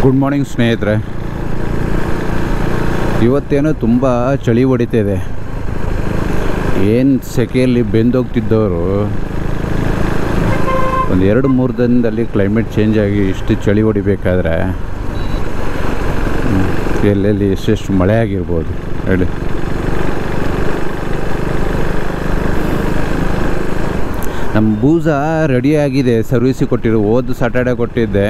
Good morning ಸ್ನೇಹಿತರೆ. ಇವತ್ತೇನೋ ತುಂಬ ಚಳಿ ಹೊಡಿತಿದೆ. ಏನು ಸೆಕೆಯಲ್ಲಿ ಬೆಂದೋಗ್ತಿದ್ದವರು ಒಂದು 2-3 ದಿನದಲ್ಲಿ ಕ್ಲೈಮೇಟ್ ಚೇಂಜ್ ಆಗಿ ಇಷ್ಟು ಚಳಿ ಹೊಡಿಬೇಕಾದ್ರೆ ಎಲ್ಲೆಲ್ಲಿ ಎಷ್ಟೆಷ್ಟು ಮಳೆ ಆಗಿರ್ಬೋದು ಹೇಳಿ. ನಮ್ಮ ಬೂಸ ರೆಡಿಯಾಗಿದೆ, ಸರ್ವಿಸಿಗೆ ಕೊಟ್ಟಿರೋ. ಹೋದ ಸ್ಯಾಟರ್ಡೆ ಕೊಟ್ಟಿದ್ದೆ,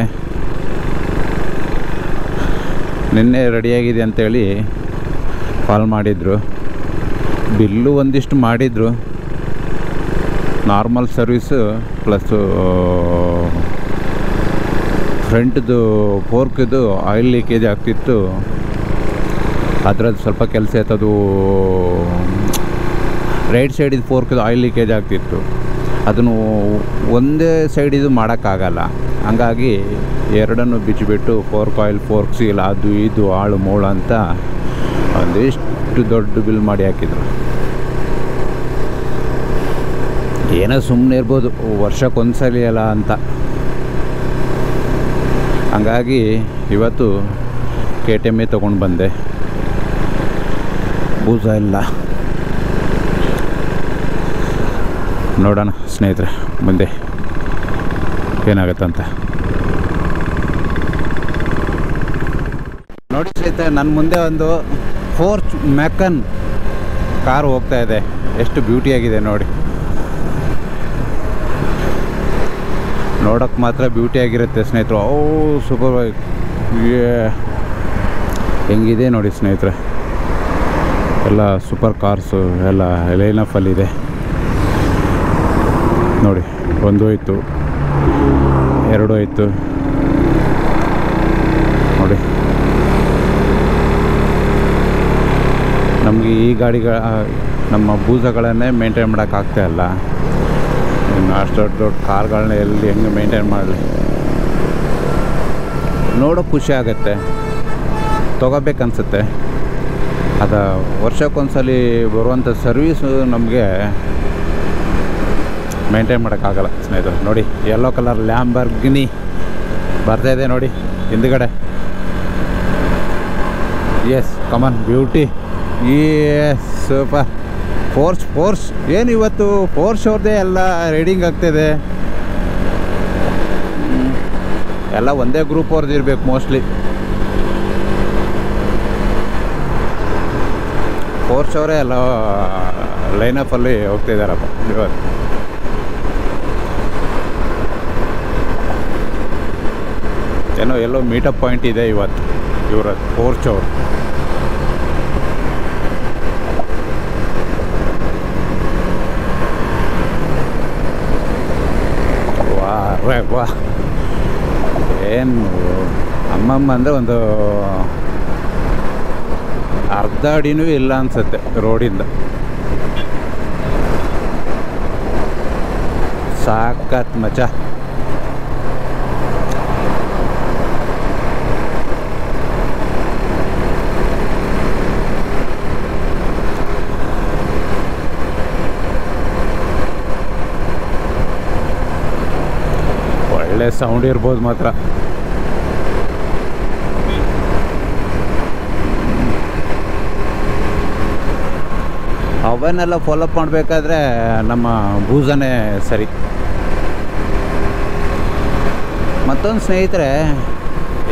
ನಿನ್ನೆ ರೆಡಿಯಾಗಿದೆ ಅಂತೇಳಿ ಕಾಲ್ ಮಾಡಿದರು. ಬಿಲ್ಲು ಒಂದಿಷ್ಟು ಮಾಡಿದರು, ನಾರ್ಮಲ್ ಸರ್ವಿಸು ಪ್ಲಸ್ಸು ಫ್ರಂಟ್ದು ಫೋರ್ಕ್ದು ಆಯಿಲ್ ಲೀಕೇಜ್ ಆಗ್ತಿತ್ತು. ಅದರದ್ದು ಸ್ವಲ್ಪ ಕೆಲಸ ಇತ್ತದು. ರೈಟ್ ಸೈಡಿದು ಫೋರ್ಕ್ದು ಆಯಿಲ್ ಲೀಕೇಜ್ ಆಗ್ತಿತ್ತು. ಅದನ್ನು ಒಂದೇ ಸೈಡಿದು ಮಾಡೋಕ್ಕಾಗಲ್ಲ. ಹಂಗಾಗಿ ಎರಡನ್ನು ಬಿಚ್ಚಿಬಿಟ್ಟು ಫೋರ್ಕ್ ಸೀಲ್ ಅದು ಇದು ಆಳು ಮೂಳು ಅಂತ ಒಂದಿಷ್ಟು ದೊಡ್ಡ ಬಿಲ್ ಮಾಡಿ ಹಾಕಿದ್ರು. ಏನೋ ಸುಮ್ಮನೆ ಇರ್ಬೋದು, ವರ್ಷಕ್ಕೊಂದ್ಸಲಿ ಅಲ್ಲ ಅಂತ. ಹಂಗಾಗಿ ಇವತ್ತು KTM ತೊಗೊಂಡು ಬಂದೆ. ಬೂಸ ಇಲ್ಲ. ನೋಡೋಣ ಸ್ನೇಹಿತರೆ ಮುಂದೆ ಏನಾಗತ್ತಂತ. ನೋಡಿ ಸ್ನೇಹಿತರೆ, ನನ್ನ ಮುಂದೆ ಒಂದು ಫೋರ್ಚ್ ಮ್ಯಾಕನ್ ಕಾರು ಹೋಗ್ತಾ ಇದೆ. ಎಷ್ಟು ಬ್ಯೂಟಿಯಾಗಿದೆ ನೋಡಿ. ನೋಡೋಕ್ಕೆ ಮಾತ್ರ ಬ್ಯೂಟಿಯಾಗಿರುತ್ತೆ ಸ್ನೇಹಿತರು. ಸೂಪರ್ ಹೆಂಗಿದೆ ನೋಡಿ ಸ್ನೇಹಿತರೆ. ಎಲ್ಲ ಸೂಪರ್ ಕಾರ್ಸು ಎಲ್ಲ ಲೈನಪ್ಪಲ್ಲಿದೆ ನೋಡಿ. 1 ಹೋಯ್ತು, 2 ಹೋಯ್ತು ನೋಡಿ. ನಮಗೆ ಈ ಗಾಡಿಗಳ ನಮ್ಮ ಬೂಸಗಳನ್ನೇ ಮೇಂಟೈನ್ ಮಾಡೋಕ್ಕಾಗ್ತಾಯಿಲ್ಲ. ಇನ್ನು ಅಷ್ಟು ದೊಡ್ಡ ಕಾರ್ಗಳನ್ನ ಎಲ್ಲಿ ಹೆಂಗೆ ಮೇಂಟೈನ್ ಮಾಡಲಿ. ನೋಡೋಕೆ ಖುಷಿ ಆಗುತ್ತೆ, ತೊಗೋಬೇಕನ್ಸುತ್ತೆ. ಅದು ವರ್ಷಕ್ಕೊಂದ್ಸಲಿ ಬರುವಂಥ ಸರ್ವೀಸು ನಮಗೆ ಮೇಂಟೈನ್ ಮಾಡೋಕ್ಕಾಗಲ್ಲ ಸ್ನೇಹಿತರೆ. ನೋಡಿ ಯೆಲ್ಲೋ ಕಲರ್ ಲ್ಯಾಂಬರ್ಗಿನಿ ಬರ್ತಾಯಿದೆ ನೋಡಿ ಹಿಂದುಗಡೆ. Yes come on beauty. Yes super. Force ಏನು ಇವತ್ತು ಫೋರ್ಸ್ ಅವ್ರದ್ದೇ ಎಲ್ಲ ರೈಡಿಂಗ್ ಆಗ್ತಾಯಿದೆ. ಎಲ್ಲ ಒಂದೇ ಗ್ರೂಪ್ ಅವ್ರದ್ದು ಇರಬೇಕು ಮೋಸ್ಟ್ಲಿ. ಫೋರ್ಸ್ ಅವರೇ ಎಲ್ಲ ಲೈನಪ್ಪಲ್ಲಿ ಹೋಗ್ತಾಯಿದ್ದಾರಪ್ಪ ಇವತ್ತು. ಏನೋ ಎಲ್ಲೋ ಮೀಟಪ್ ಪಾಯಿಂಟ್ ಇದೆ ಇವತ್ತು ಇವರ ಫೋರ್ಚ್ ಅವರು. ವಾ ಏನು ಅಮ್ಮಮ್ಮ ಅಂದರೆ ಒಂದು ಅರ್ಧ ಅಡಿನೂ ಇಲ್ಲ ಅನ್ಸುತ್ತೆ ರೋಡಿಂದ. ಸಾಕತ್ ಮಚ. ಒಳ್ಳೆ ಸೌಂಡ್ ಇರ್ಬೋದು ಮಾತ್ರ. ಅವನ್ನೆಲ್ಲ ಫಾಲೋಅಪ್ ಮಾಡಬೇಕಾದ್ರೆ ನಮ್ಮ ಬೂಸನೇ ಸರಿ. ಮತ್ತೊಂದು ಸ್ನೇಹಿತರೆ,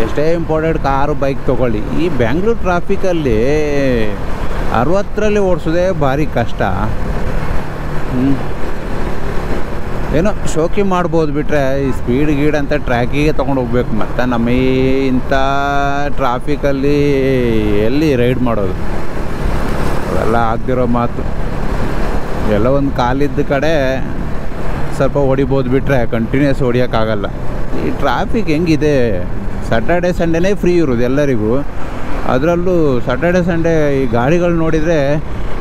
ಎಷ್ಟೇ ಇಂಪಾರ್ಟೆಂಟ್ ಕಾರು ಬೈಕ್ ತೊಗೊಳ್ಳಿ, ಈ ಬೆಂಗಳೂರು ಟ್ರಾಫಿಕಲ್ಲಿ 60ರಲ್ಲಿ ಓಡಿಸೋದೇ ಭಾರಿ ಕಷ್ಟ. ಏನೋ ಶೋಕಿ ಮಾಡ್ಬೋದು ಬಿಟ್ಟರೆ ಈ ಸ್ಪೀಡ್ ಗೀಡ್ ಅಂತ ಟ್ರ್ಯಾಕಿಗೆ ತೊಗೊಂಡು ಹೋಗ್ಬೇಕು. ಮತ್ತು ನಮ್ಮ ಇಂಥ ಟ್ರಾಫಿಕಲ್ಲಿ ಎಲ್ಲಿ ರೈಡ್ ಮಾಡೋದು, ಅವೆಲ್ಲ ಆಗದಿರೋ ಮಾತು. ಎಲ್ಲ ಒಂದು ಕಾಲಿದ್ದ ಕಡೆ ಸ್ವಲ್ಪ ಹೊಡಿಬೋದು ಬಿಟ್ಟರೆ ಕಂಟಿನ್ಯೂಸ್ ಹೊಡಿಯೋಕ್ಕಾಗಲ್ಲ. ಈ ಟ್ರಾಫಿಕ್ ಹೆಂಗಿದೆ. ಸ್ಯಾಟರ್ಡೆ ಸಂಡೇನೇ ಫ್ರೀ ಇರೋದು ಎಲ್ಲರಿಗೂ. ಅದರಲ್ಲೂ ಸ್ಯಾಟರ್ಡೆ ಸಂಡೇ ಈ ಗಾಡಿಗಳು ನೋಡಿದರೆ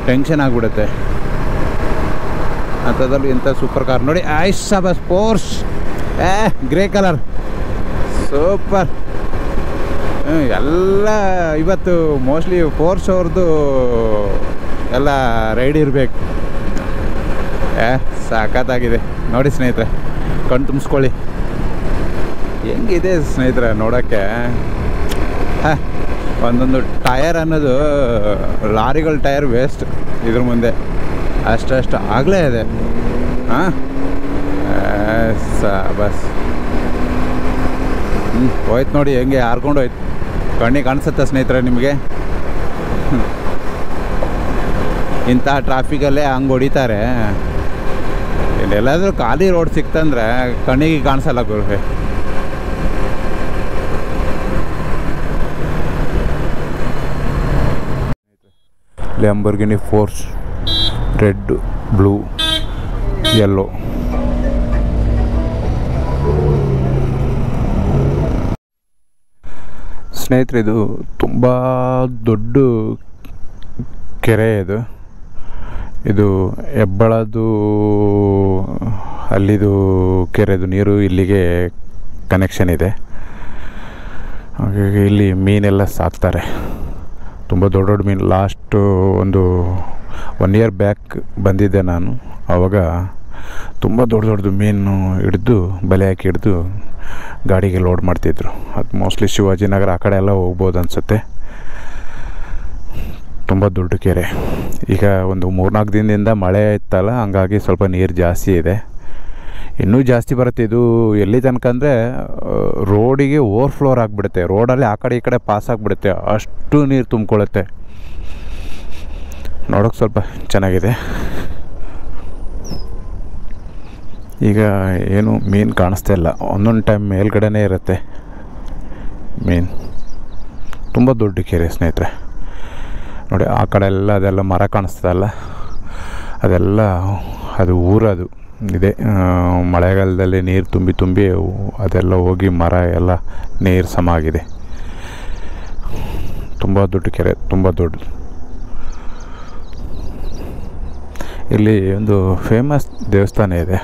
ಟೆನ್ಷನ್ ಆಗಿಬಿಡುತ್ತೆ. ಅಂಥದ್ರಲ್ಲಿ ಇಂಥ ಸೂಪರ್ ಕಾರ್ ನೋಡಿ. ಐಸಬ ಸ್ಪೋರ್ಟ್ಸ್ ಗ್ರೇ ಕಲರ್ ಸೂಪರ್. ಎಲ್ಲ ಇವತ್ತು ಮೋಸ್ಟ್ಲಿ ಫೋರ್ಸ್ ಅವ್ರದ್ದು ಎಲ್ಲ ರೈಡ್ ಇರಬೇಕು. ಸಾಕತ್ತಾಗಿದೆ ನೋಡಿ ಸ್ನೇಹಿತರೆ, ಕಣ್ಣು ತುಂಬಿಸ್ಕೊಳ್ಳಿ. ಹೆಂಗಿದೆ ಸ್ನೇಹಿತರೆ ನೋಡೋಕ್ಕೆ. ಒಂದೊಂದು ಟಯರ್ ಅನ್ನೋದು ಲಾರಿಗಳ ಟಯರ್ ವೇಸ್ಟ್ ಇದ್ರ ಮುಂದೆ ಅಷ್ಟು ಆಗಲೇ ಇದೆ. ಹಾಂ ಬಸ್ ಹೋಯ್ತು ನೋಡಿ ಹೆಂಗೆ ಹಾರ್ಕೊಂಡು ಹೋಯ್ತು. ಕಣ್ಣಿಗೆ ಕಾಣಿಸುತ್ತೆ ಸ್ನೇಹಿತರೆ ನಿಮಗೆ. ಇಂಥ ಟ್ರಾಫಿಕಲ್ಲೇ ಹಂಗೆ ಹೊಡಿತಾರೆ. ಎಲ್ಲಾದರೂ ಖಾಲಿ ರೋಡ್ ಸಿಕ್ತಂದ್ರೆ ಕಣ್ಣಿಗೆ ಕಾಣಿಸಲ್ಲ ಗುರುವೆ. Lamborghini force red blue yellow. ಸ್ನೇಹಿತರೆ ಇದು ತುಂಬ ದೊಡ್ಡ ಕೆರೆ ಇದು ಹೆಬ್ಬಳದು ಅಲ್ಲಿದು ಕೆರೆದು ನೀರು ಇಲ್ಲಿಗೆ ಕನೆಕ್ಷನ್ ಇದೆ. ಹಾಗಾಗಿ ಇಲ್ಲಿ ಮೀನೆಲ್ಲ ಸಾಕ್ತಾರೆ, ತುಂಬ ದೊಡ್ಡ ದೊಡ್ಡ ಮೀನು. ಲಾಸ್ಟು ಒಂದು 1 year ಬ್ಯಾಕ್ ಬಂದಿದ್ದೆ ನಾನು. ಆವಾಗ ತುಂಬ ದೊಡ್ಡದು ಮೀನು ಹಿಡಿದು ಬಲೆ ಹಾಕಿ ಹಿಡಿದು ಗಾಡಿಗೆ ಲೋಡ್ ಮಾಡ್ತಿದ್ರು. ಅದು ಮೋಸ್ಟ್ಲಿ ಶಿವಾಜಿನಗರ ಆ ಕಡೆ ಎಲ್ಲ ಹೋಗ್ಬೋದು ಅನಿಸುತ್ತೆ. ತುಂಬ ದೊಡ್ಡ ಕೆರೆ. ಈಗ ಒಂದು 3-4 ದಿನದಿಂದ ಮಳೆ ಇತ್ತಲ್ಲ, ಹಂಗಾಗಿ ಸ್ವಲ್ಪ ನೀರು ಜಾಸ್ತಿ ಇದೆ. ಇನ್ನೂ ಜಾಸ್ತಿ ಬರುತ್ತೆ. ಇದು ಎಲ್ಲಿ ತನಕ ಅಂದರೆ ರೋಡಿಗೆ ಓವರ್ಫ್ಲೋರ್ ಆಗಿಬಿಡುತ್ತೆ. ರೋಡಲ್ಲಿ ಆ ಕಡೆ ಈ ಕಡೆ ಪಾಸ್ ಆಗಿಬಿಡುತ್ತೆ, ಅಷ್ಟು ನೀರು ತುಂಬಿಕೊಳ್ಳುತ್ತೆ. ನೋಡೋಕ್ಕೆ ಸ್ವಲ್ಪ ಚೆನ್ನಾಗಿದೆ. ಈಗ ಏನು ಮೀನು ಕಾಣಿಸ್ತಾ ಇಲ್ಲ. ಒಂದೊಂದು ಟೈಮ್ ಮೇಲ್ಗಡೆನೇ ಇರುತ್ತೆ ಮೀನು. ತುಂಬ ದೊಡ್ಡ ಕೆರೆ ಸ್ನೇಹಿತರೆ. ನೋಡಿ ಆ ಕಡೆ ಎಲ್ಲ ಅದೆಲ್ಲ ಮರ ಕಾಣಿಸ್ತದಲ್ಲ, ಅದೆಲ್ಲ ಅದು ಊರದು ಇದೆ. ಮಳೆಗಾಲದಲ್ಲಿ ನೀರು ತುಂಬಿ ಅದೆಲ್ಲ ಹೋಗಿ ಮರ ಎಲ್ಲ ನೀರು ಸಮ ಆಗಿದೆ. ತುಂಬ ದೊಡ್ಡ ಕೆರೆ, ತುಂಬ ದೊಡ್ಡದು. ಇಲ್ಲಿ ಒಂದು ಫೇಮಸ್ ದೇವಸ್ಥಾನ ಇದೆ.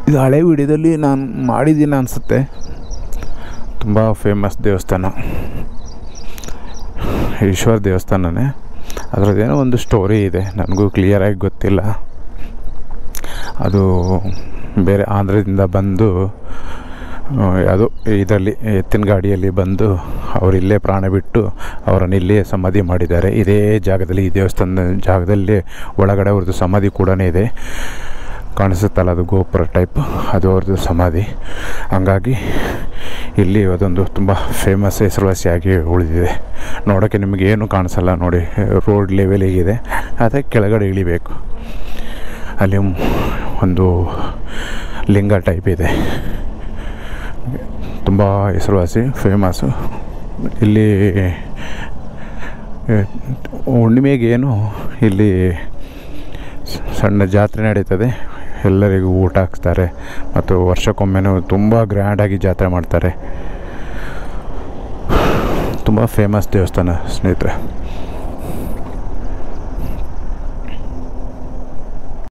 ಇದು ಹಳೆ ವಿಡಿಯೋದಲ್ಲಿ ನಾನು ಮಾಡಿದ್ದೀನಿ ಅನಿಸುತ್ತೆ. ತುಂಬ ಫೇಮಸ್ ದೇವಸ್ಥಾನ, ಈಶ್ವರ ದೇವಸ್ಥಾನನೇ. ಅದರದ್ದೇನೋ ಒಂದು ಸ್ಟೋರಿ ಇದೆ, ನನಗೂ ಕ್ಲಿಯರಾಗಿ ಗೊತ್ತಿಲ್ಲ. ಅದು ಬೇರೆ ಆಂಧ್ರದಿಂದ ಬಂದು ಅದು ಇದರಲ್ಲಿ ಎತ್ತಿನ ಗಾಡಿಯಲ್ಲಿ ಬಂದು ಅವರಿಲ್ಲೇ ಪ್ರಾಣ ಬಿಟ್ಟು ಅವರನ್ನು ಇಲ್ಲೇ ಸಮಾಧಿ ಮಾಡಿದ್ದಾರೆ. ಇದೇ ಜಾಗದಲ್ಲಿ, ಈ ದೇವಸ್ಥಾನದ ಜಾಗದಲ್ಲಿ ಒಳಗಡೆ ಅವ್ರದ್ದು ಸಮಾಧಿ ಕೂಡ ಇದೆ. ಕಾಣಿಸುತ್ತಲ್ಲ, ಅದು ಗೋಪುರ ಟೈಪ್, ಅದು ಅವ್ರದ್ದು ಸಮಾಧಿ. ಹಂಗಾಗಿ ಇಲ್ಲಿ ಅದೊಂದು ತುಂಬ ಫೇಮಸ್, ಹೆಸರುವಾಸಿಯಾಗಿ ಉಳಿದಿದೆ. ನೋಡೋಕ್ಕೆ ನಿಮಗೇನು ಕಾಣಿಸಲ್ಲ ನೋಡಿ, ರೋಡ್ ಲೆವೆಲಿಗಿದೆ. ಅದೇ ಕೆಳಗಡೆ ಇಳಿಬೇಕು. ಅಲ್ಲಿ ಒಂದು ಲಿಂಗ ಟೈಪ್ ಇದೆ, ತುಂಬ ಹೆಸರುವಾಸಿ, ಫೇಮಸ್ಸು. ಇಲ್ಲಿ ಹುಣ್ಣಿಮೆಗೇನು ಇಲ್ಲಿ ಸಣ್ಣ ಜಾತ್ರೆ ನಡೀತದೆ. ಎಲ್ಲರಿಗೂ ಊಟ ಹಾಕ್ತಾರೆ ಮತ್ತು ವರ್ಷಕ್ಕೊಮ್ಮೆನೂ ತುಂಬ ಗ್ರ್ಯಾಂಡಾಗಿ ಜಾತ್ರೆ ಮಾಡ್ತಾರೆ. ತುಂಬ ಫೇಮಸ್ ದೇವಸ್ಥಾನ ಸ್ನೇಹಿತರೆ.